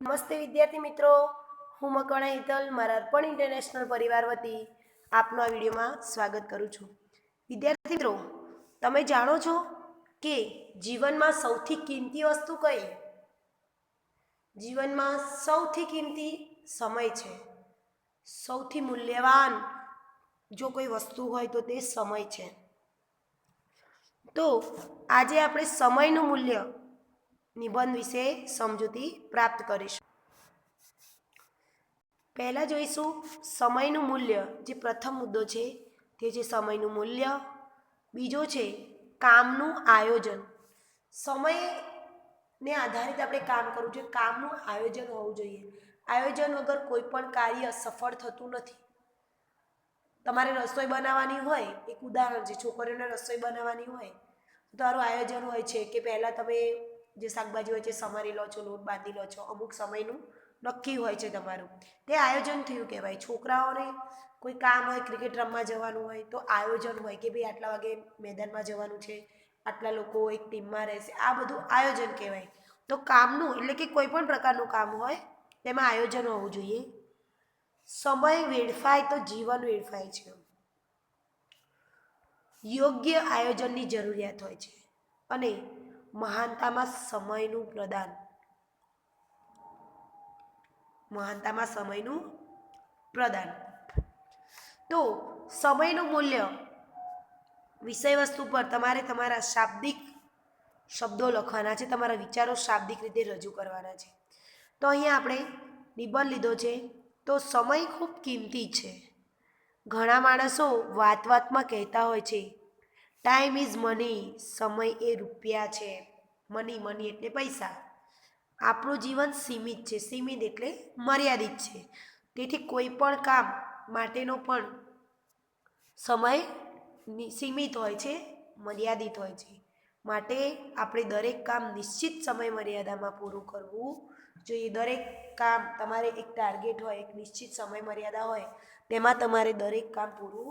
નમસ્તે વિદ્યાર્થી મિત્રો, હું મકવાણા હેતલ મારા અર્પણ ઇન્ટરનેશનલ પરિવાર વતી આપનો આ વિડીયોમાં સ્વાગત કરું છું. વિદ્યાર્થી મિત્રો, તમે જાણો છો કે જીવનમાં સૌથી કિંમતી વસ્તુ કઈ? જીવનમાં સૌથી કિંમતી સમય છે. સૌથી મૂલ્યવાન જો કોઈ વસ્તુ હોય તો તે સમય છે. તો આજે આપણે સમયનું મૂલ્ય નિબંધ વિશે સમજૂતી પ્રાપ્ત કરીશું. પહેલાં જોઈશું સમયનું મૂલ્ય. જે પ્રથમ મુદ્દો છે તે છે સમયનું મૂલ્ય. બીજો છે કામનું આયોજન. સમયને આધારિત આપણે કામ કરવું જોઈએ. કામનું આયોજન હોવું જોઈએ. આયોજન વગર કોઈ પણ કાર્ય સફળ થતું નથી. તમારે રસોઈ બનાવવાની હોય, એક ઉદાહરણ છે, છોકરીઓને રસોઈ બનાવવાની હોય તો તારું આયોજન હોય છે કે પહેલાં તમે જે શાકભાજી હોય છે સમારી લો છો, લોટ બાંધી લો છો, અમુક સમયનું નક્કી હોય છે તમારું, તે આયોજન થયું કહેવાય. છોકરાઓને કોઈ કામ હોય, ક્રિકેટ રમવા જવાનું હોય તો આયોજન હોય કે ભાઈ આટલા વાગે મેદાનમાં જવાનું છે, આટલા લોકો એક ટીમમાં રહેશે, આ બધું આયોજન કહેવાય. તો કામનું એટલે કે કોઈ પણ પ્રકારનું કામ હોય તેમાં આયોજન હોવું જોઈએ. સમય વેડફાય તો જીવન વેડફાય છે. યોગ્ય આયોજનની જરૂરિયાત હોય છે અને મહાનતામાં સમયનું પ્રદાન. તો સમયનું મૂલ્ય વિષય વસ્તુ પર તમારે તમારા શાબ્દિક શબ્દો લખવાના છે, તમારા વિચારો શાબ્દિક રીતે રજૂ કરવાના છે. તો અહીંયા આપણે નિબંધ લીધો છે. તો સમય ખૂબ કિંમતી છે. ઘણા માણસો વાતમાં કહેતા હોય છે ટાઈમ ઇઝ મની, સમય એ રૂપિયા છે. મની એટલે પૈસા. આપણું જીવન સીમિત છે. સીમિત એટલે મર્યાદિત છે. તેથી કોઈ પણ કામ માટેનો પણ સમય સીમિત હોય છે, મર્યાદિત હોય છે. માટે આપણે દરેક કામ નિશ્ચિત સમય મર્યાદામાં પૂરું કરવું જોઈએ. દરેક કામ તમારે એક ટાર્ગેટ હોય, એક નિશ્ચિત સમય મર્યાદા હોય, તેમાં તમારે દરેક કામ પૂરું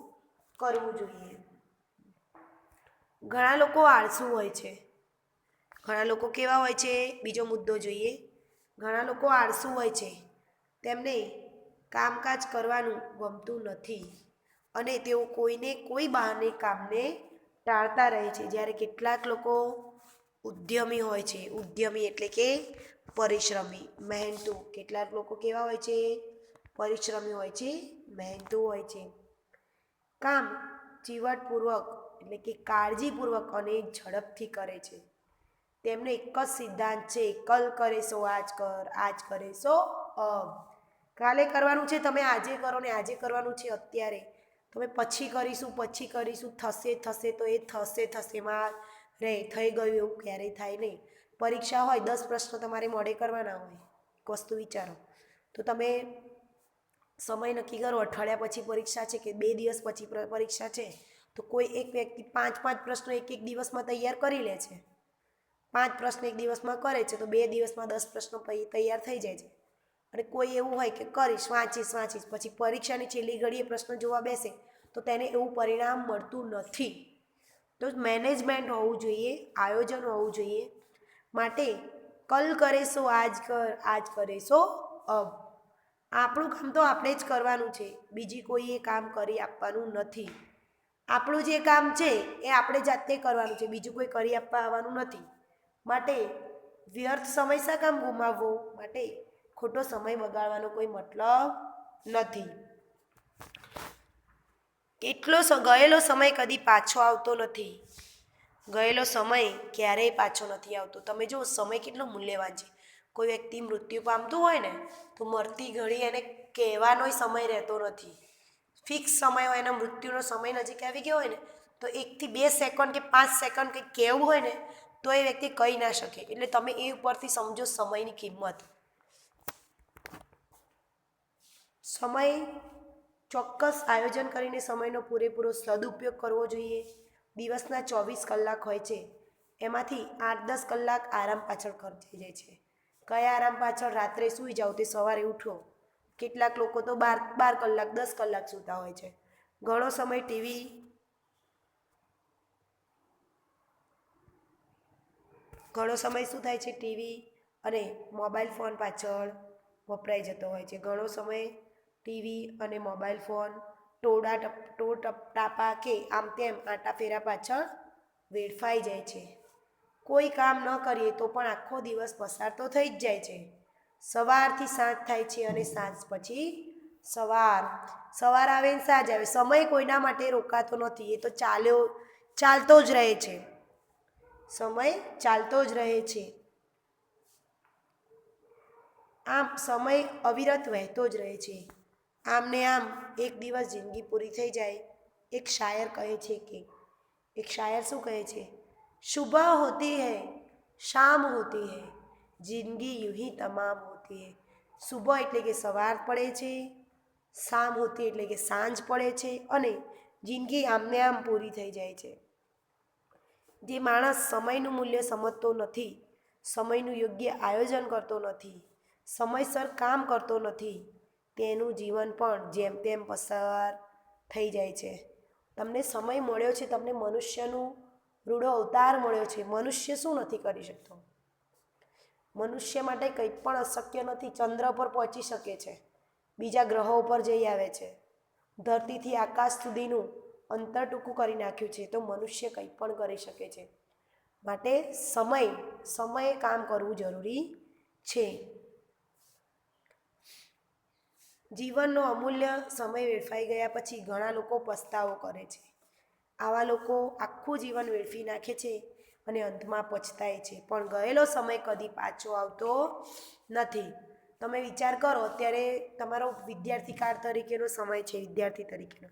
કરવું જોઈએ. ઘણા લોકો આળસુ હોય છે. ઘણા લોકો કેવા હોય છે? બીજો મુદ્દો જોઈએ. ઘણા લોકો આળસુ હોય છે. તેમને કામકાજ કરવાનું ગમતું નથી અને તેઓ કોઈને કોઈ બહાને કામને ટાળતા રહે છે. જ્યારે કેટલાક લોકો ઉદ્યમી હોય છે. ઉદ્યમી એટલે કે પરિશ્રમી, મહેનતુ. કેટલાક લોકો કેવા હોય છે? પરિશ્રમી હોય છે, મહેનતુ હોય છે. કામ ચીવટપૂર્વક એટલે કે કાળજીપૂર્વક અને ઝડપથી કરે છે. તેમનો એક જ સિદ્ધાંત છે, કલ કરે સો આજ કર, આજ કરે સો અબ. કાલે કરવાનું છે તમે આજે કરો ને આજે કરવાનું છે અત્યારે. તમે પછી કરીશું, થશે તો એ થશે માં રે. થઈ ગયું એવું ક્યારેય થાય નહીં. પરીક્ષા હોય, 10 પ્રશ્નો તમારે મોડે કરવાના હોય. એક વસ્તુ વિચારો, તો તમે સમય નક્કી કરો અઠવાડિયા પછી પરીક્ષા છે કે 2 દિવસ પછી પરીક્ષા છે, તો કોઈ એક વ્યક્તિ 5 પ્રશ્નો એક દિવસમાં તૈયાર કરી લે છે. 5 પ્રશ્ન એક દિવસમાં કરે છે તો 2 દિવસમાં 10 પ્રશ્નો તૈયાર થઈ જાય છે. અને કોઈ એવું હોય કે કરીશ, વાંચીશ, પછી પરીક્ષાની છેલ્લી ઘડીએ પ્રશ્ન જોવા બેસે તો તેને એવું પરિણામ મળતું નથી. તો મેનેજમેન્ટ હોવું જોઈએ, આયોજન હોવું જોઈએ. માટે કલ કરે સો આજ કર, આજ કરે સો અબ. આપણું કામ તો આપણે જ કરવાનું છે, બીજી કોઈએ કામ કરી આપવાનું નથી. આપણું જે કામ છે એ આપણે જાતે કરવાનું છે, બીજું કોઈ કરી આપવા આવવાનું નથી. માટે વ્યર્થ સમય શા કામ ગુમાવવો? માટે ખોટો સમય બગાડવાનો કોઈ મતલબ નથી. ગયેલો સમય કદી પાછો આવતો નથી. ગયેલો સમય ક્યારેય પાછો નથી આવતો. તમે જો સમય કેટલો મૂલ્યવાન છે. કોઈ વ્યક્તિ મૃત્યુ પામતું હોય ને તો મરતી ઘડી એને કહેવાનો સમય રહેતો નથી. ફિક્સ સમય હોય, એના મૃત્યુનો સમય નજીક આવી ગયો હોય ને તો 1 થી 2 સેકન્ડ કે 5 સેકન્ડ કંઈક કહેવું હોય ને તો એ વ્યક્તિ કહી ના શકે. એટલે તમે એ ઉપરથી સમજો સમયની કિંમત. સમય ચોક્કસ આયોજન કરીને સમયનો પૂરેપૂરો સદુપયોગ કરવો જોઈએ. દિવસના 24 કલાક હોય છે, એમાંથી 8-10 કલાક આરામ પાછળ ખર્ચાઈ જાય છે. કયા આરામ પાછળ? રાત્રે સૂઈ જાઓ તે સવારે ઉઠો. કેટલાક લોકો તો 12 કલાક 10 કલાક સૂતા હોય છે. ઘણો સમય શું થાય છે? ટીવી અને મોબાઈલ ફોન પાછળ વપરાઈ જતો હોય છે. ઘણો સમય ટીવી અને મોબાઈલ ફોન ટાપા કે આમ તેમ આટા ફેરા પાછળ વેડફાઈ જાય છે. કોઈ કામ ન કરીએ તો પણ આખો દિવસ પસાર તો થઈ જ જાય છે. સવારથી સાંજ થાય છે અને સાંજ પછી સવાર આવે ને સાંજ આવે. સમય કોઈના માટે રોકાતો નથી. એ તો ચાલતો જ રહે છે. સમય ચાલતો જ રહે છે. આમ સમય અવિરત વહેતો જ રહે છે. આમ ને આમ એક દિવસ જિંદગી પૂરી થઈ જાય. એક શાયર શું કહે છે? સુબહ હોતી હૈ, શામ હોતી હૈ, જિંદગી यूं ही તમામ હોતી હૈ. સુબહ એટલે કે સવાર પડે છે, શામ હોતી એટલે કે સાંજ પડે છે અને જિંદગી આમને આમ પૂરી થઈ જાય છે. જે માણસ સમયનું મૂલ્ય સમજતો નથી, સમયનું યોગ્ય આયોજન કરતો નથી, સમયસર કામ કરતો નથી, તેનું જીવન પણ જેમ તેમ પસાર થઈ જાય છે. તમને સમય મળ્યો છે, તમને મનુષ્યનું રૂડો અવતાર મળ્યો છે. મનુષ્ય શું નથી કરી શકતો? મનુષ્ય માટે કંઈ પણ અશક્ય નથી. ચંદ્ર પર પહોંચી શકે છે, બીજા ગ્રહો પર જઈ આવે છે, ધરતીથી આકાશ સુધીનું અંતર ટૂંકું કરી નાખ્યું છે. તો મનુષ્ય કંઈ પણ કરી શકે છે. માટે સમયે કામ કરવું જરૂરી છે. જીવનનો અમૂલ્ય સમય વેડફાઈ ગયા પછી ઘણા લોકો પસ્તાવો કરે છે. આવા લોકો આખું જીવન વેડફી નાખે છે અને અંતમાં પછતાય છે. પણ ગયેલો સમય કદી પાછો આવતો નથી. તમે વિચાર કરો, અત્યારે તમારો વિદ્યાર્થી કાળ તરીકેનો સમય છે. વિદ્યાર્થી તરીકેનો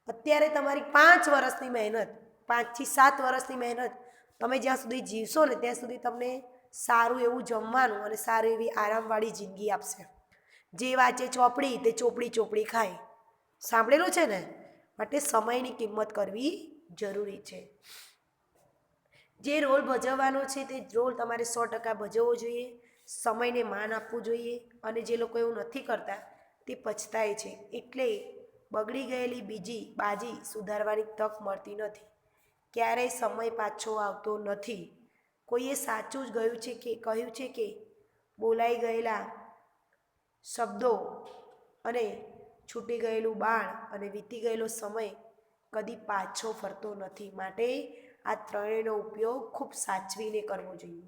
અત્યારે તમારી 5 વર્ષની મહેનત, 5 થી 7 વર્ષની મહેનત તમે જ્યાં સુધી જીવશો ને ત્યાં સુધી તમને સારું એવું જમવાનું અને સારી એવી આરામવાળી જિંદગી આપશે. જે વાંચે ચોપડી તે ચોપડી ખાય. સાંભળેલું છે ને? માટે સમયની કિંમત કરવી જરૂરી છે. જે રોલ ભજવવાનો છે તે રોલ તમારે 100% ભજવવો જોઈએ. સમયને માન આપવું જોઈએ. અને જે લોકો એવું નથી કરતા તે પછતાય છે. એટલે બગડી ગયેલી બીજી બાજી સુધારવાની તક મળતી નથી. ક્યારેય સમય પાછો આવતો નથી. કોઈએ સાચું જ કહ્યું છે કે બોલાઈ ગયેલા શબ્દો અને છૂટી ગયેલું બાણ અને વીતી ગયેલો સમય કદી પાછો ફરતો નથી. માટે આ ત્રણેયનો ઉપયોગ ખૂબ સાચવીને કરવો જોઈએ.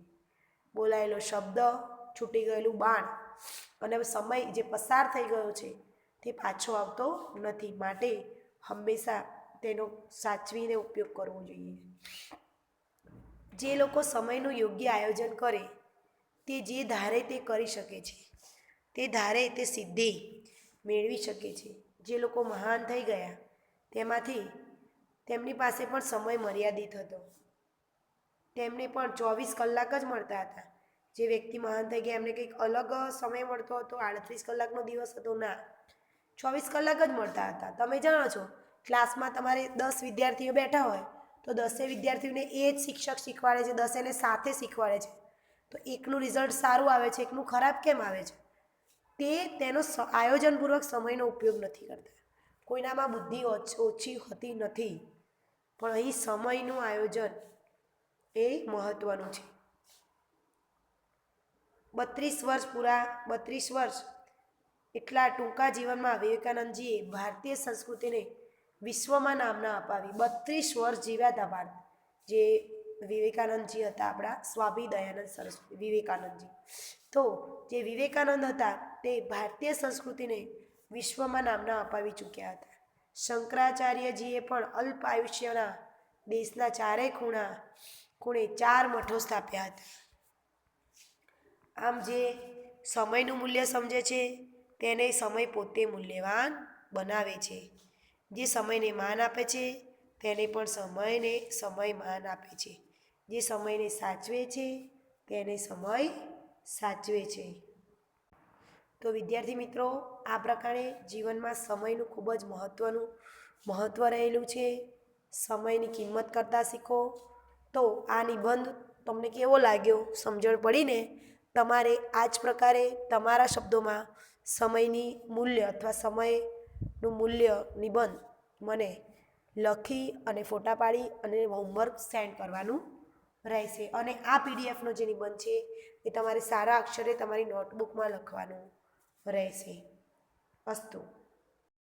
બોલાયેલો શબ્દ, છૂટી ગયેલું બાણ અને સમય જે પસાર થઈ ગયો છે તે પાછો આવતો નથી. માટે હંમેશા તેનો સાચવીને ઉપયોગ કરવો જોઈએ. જે લોકો સમયનું યોગ્ય આયોજન કરે તે જે ધારે તે કરી શકે છે. તે ધારે તે સિદ્ધિ મેળવી શકે છે. જે લોકો મહાન થઈ ગયા તેમની પાસે પણ સમય મર્યાદિત હતો. તેમને પણ 24 કલાક જ મળતા હતા. જે વ્યક્તિ મહાન થઈ ગયા એમને કંઈક અલગ સમય મળતો હતો, 38 કલાકનો દિવસ હતો? ના, 24 કલાક જ મળતા હતા. તમે જાણો છો, ક્લાસમાં તમારે 10 વિદ્યાર્થીઓ બેઠા હોય તો 10 વિદ્યાર્થીઓને એ જ શિક્ષક શીખવાડે છે, 10 સાથે શીખવાડે છે. તો એકનું રિઝલ્ટ સારું આવે છે, એકનું ખરાબ કેમ આવે છે? તેનો આયોજનપૂર્વક સમયનો ઉપયોગ નથી કરતા. કોઈનામાં બુદ્ધિ ઓછી હોતી નથી, પણ અહીં સમયનું આયોજન એ મહત્વનું છે. 32 વર્ષ એટલા ટૂંકા જીવનમાં વિવેકાનંદજીએ ભારતીય સંસ્કૃતિને વિશ્વમાં નામના અપાવી. 32 વર્ષ જીવ્યા હતા ભારત. જે વિવેકાનંદજી હતા, આપણા સ્વામી દયાનંદ સરસ્વતી વિવેકાનંદજી. તો જે વિવેકાનંદ હતા તે ભારતીય સંસ્કૃતિને વિશ્વમાં નામના અપાવી ચૂક્યા હતા. શંકરાચાર્યજીએ પણ અલ્પ આયુષ્યના દેશના ચારે ખૂણે 4 મઠો સ્થાપ્યા હતા. આમ જે સમયનું મૂલ્ય સમજે છે તેને સમય પોતે મૂલ્યવાન બનાવે છે. જે સમયને માન આપે છે તેને પણ સમય માન આપે છે. જે સમયને સાચવે છે તેને સમય સાચવે છે. તો વિદ્યાર્થી મિત્રો, આ પ્રકારે જીવનમાં સમયનું ખૂબ જ મહત્ત્વ રહેલું છે. સમયની કિંમત કરતા શીખો. તો આ નિબંધ તમને કેવો લાગ્યો? સમજણ પડી ને? તમારે આ જ પ્રકારે તમારા શબ્દોમાં સમયની મૂલ્ય અથવા સમયનું મૂલ્ય નિબંધ મને લખી અને ફોટા પાડી અને હોમવર્ક સેન્ડ કરવાનું રહેશે. અને આ પીડીએફનો જે નિબંધ છે એ તમારે સારા અક્ષરે તમારી નોટબુકમાં લખવાનું રહેશે. અસ્તુ.